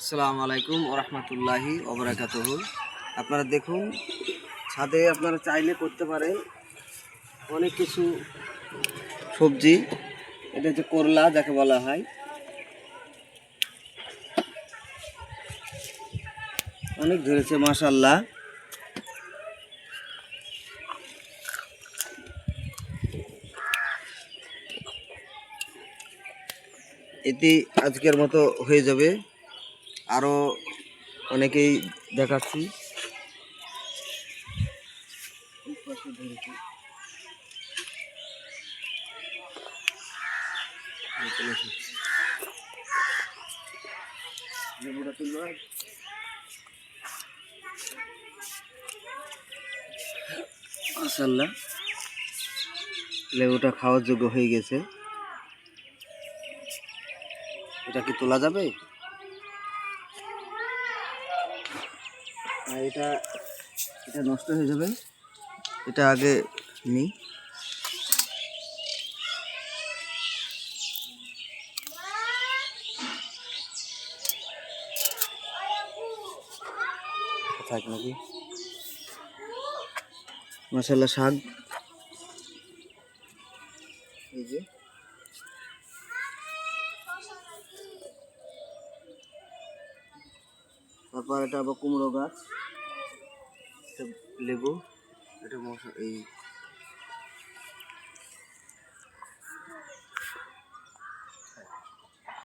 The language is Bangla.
আসসালামু আলাইকুম ওয়া রাহমাতুল্লাহি ওয়া বারাকাতুহু। আপনারা দেখুন, ছাদে আপনারা চাইলে করতে পারেন অনেক কিছু সবজি। এটা হচ্ছে করলা, যাকে বলা হয়। অনেক ধরেছে মাশাআল্লাহ। এটি আজকের মতো হয়ে যাবে। আরও অনেকেই দেখাচ্ছি। মাশাআল্লাহ, লেবুটা খাওয়ার যোগ্য হয়ে গেছে। এটা কি তোলা যাবে? এটা এটা নষ্ট হয়ে যাবে। এটা আগে নিই। থাক নাকি। মাশাআল্লাহ, শাক এই যে। তারপর এটা আবার কুমড়ো গাছ, লেবু, এটা এই